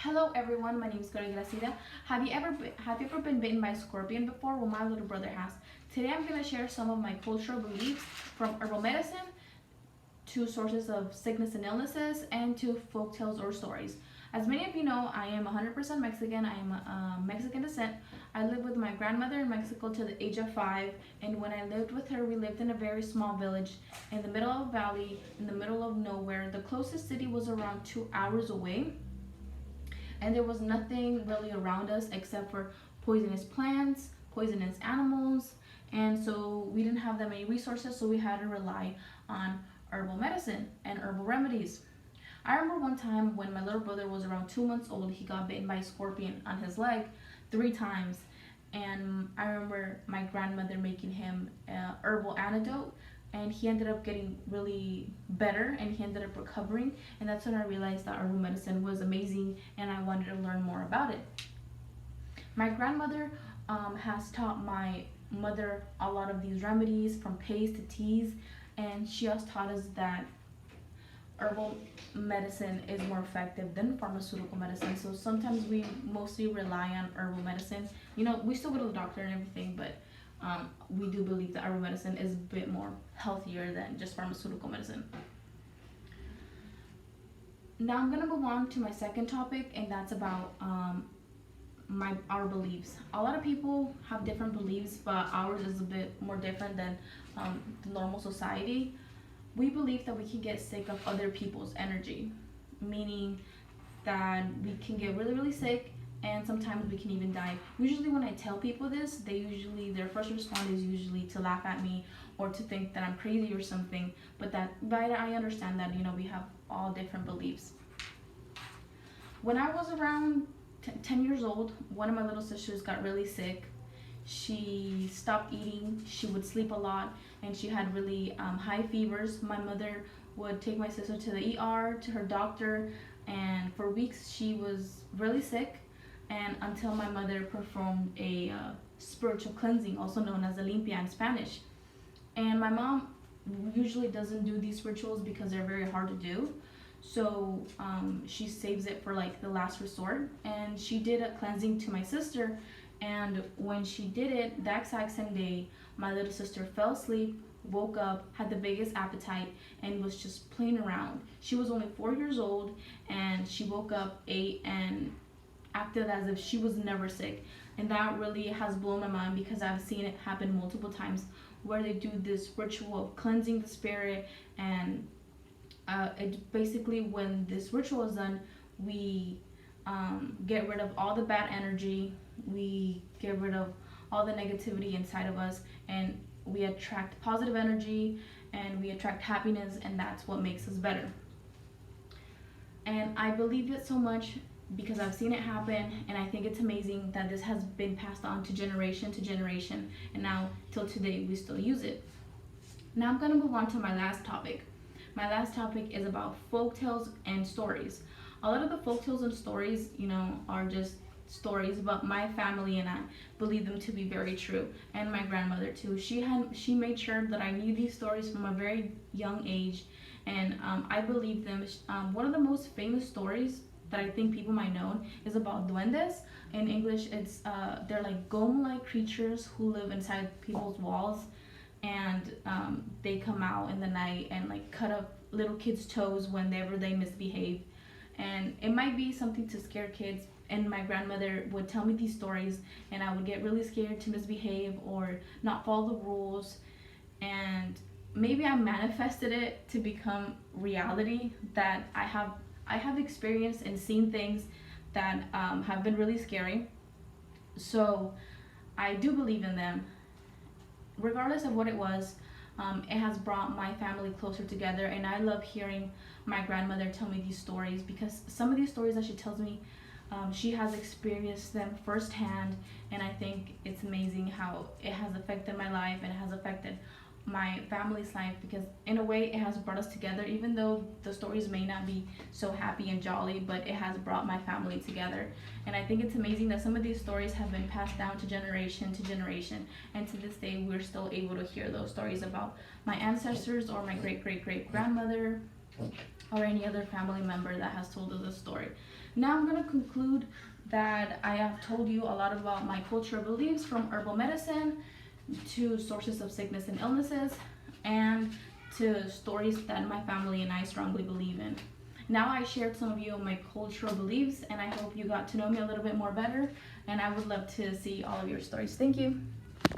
Hello everyone, my name is Gloria Gracida. Have you ever been bitten by a scorpion before? Well, my little brother has. Today I'm going to share some of my cultural beliefs from herbal medicine to sources of sickness and illnesses and to folk tales or stories. As many of you know, I am 100% Mexican. I am Mexican descent. I lived with my grandmother in Mexico till the age of 5, and when I lived with her, we lived in a very small village in the middle of a valley, in the middle of nowhere. The closest city was around 2 hours away, and there was nothing really around us except for poisonous plants, poisonous animals, and so we didn't have that many resources, so we had to rely on herbal medicine and herbal remedies. I remember one time when my little brother was around 2 months old, he got bitten by a scorpion on his leg 3 times, and I remember my grandmother making him a herbal antidote, and he ended up getting really better and he ended up recovering, and that's when I realized that herbal medicine was amazing and I wanted to learn more about it. My grandmother has taught my mother a lot of these remedies, from paste to teas, and she has taught us that herbal medicine is more effective than pharmaceutical medicine. So sometimes we mostly rely on herbal medicine. We still go to the doctor and everything, but we do believe that herbal medicine is a bit more healthier than just pharmaceutical medicine. Now I'm gonna move on to my second topic, and that's about our beliefs. A lot of people have different beliefs, but ours is a bit more different than the normal society. We believe that we can get sick of other people's energy, meaning that we can get really, really sick, and sometimes we can even die. Usually when I tell people this, their first response is usually to laugh at me or to think that I'm crazy or something, but I understand that we have all different beliefs. When I was around 10 years old, one of my little sisters got really sick. She stopped eating, she would sleep a lot, and she had really high fevers. My mother would take my sister to the ER, to her doctor, and for weeks she was really sick, and until my mother performed a spiritual cleansing, also known as a limpia in Spanish. And my mom usually doesn't do these rituals because they're very hard to do, so she saves it for like the last resort, and she did a cleansing to my sister. And when she did it, that exact same day, my little sister fell asleep, woke up, had the biggest appetite, and was just playing around. She was only 4 years old, and she woke up, ate, and acted as if she was never sick. And that really has blown my mind because I've seen it happen multiple times where they do this ritual of cleansing the spirit, and it basically, when this ritual is done, we get rid of all the bad energy, we get rid of all the negativity inside of us, and we attract positive energy, and we attract happiness, and that's what makes us better. And I believe it so much because I've seen it happen, and I think it's amazing that this has been passed on to generation, and now till today we still use it. Now I'm going to move on to my last topic. My last topic is about folk tales and stories. A lot of the folk tales and stories, are just stories, but my family and I believe them to be very true, and my grandmother too. She made sure that I knew these stories from a very young age, and I believe them. One of the most famous stories that I think people might know is about duendes. In English, they're like golem-like creatures who live inside people's walls, and they come out in the night and like cut up little kids' toes whenever they misbehave. And it might be something to scare kids, and my grandmother would tell me these stories, and I would get really scared to misbehave or not follow the rules, and maybe I manifested it to become reality, that I have experienced and seen things that have been really scary. So I do believe in them. Regardless of what it was, it has brought my family closer together, and I love hearing my grandmother tell me these stories because some of these stories that she tells me, she has experienced them firsthand, and I think it's amazing how it has affected my life and it has affected my family's life, because in a way it has brought us together, even though the stories may not be so happy and jolly, but it has brought my family together. And I think it's amazing that some of these stories have been passed down to generation, and to this day we're still able to hear those stories about my ancestors or my great great great grandmother or any other family member that has told us a story. Now I'm going to conclude that I have told you a lot about my cultural beliefs, from herbal medicine to sources of sickness and illnesses, and to stories that my family and I strongly believe in. Now I shared some of you of my cultural beliefs, and I hope you got to know me a little bit more better, and I would love to see all of your stories. Thank you.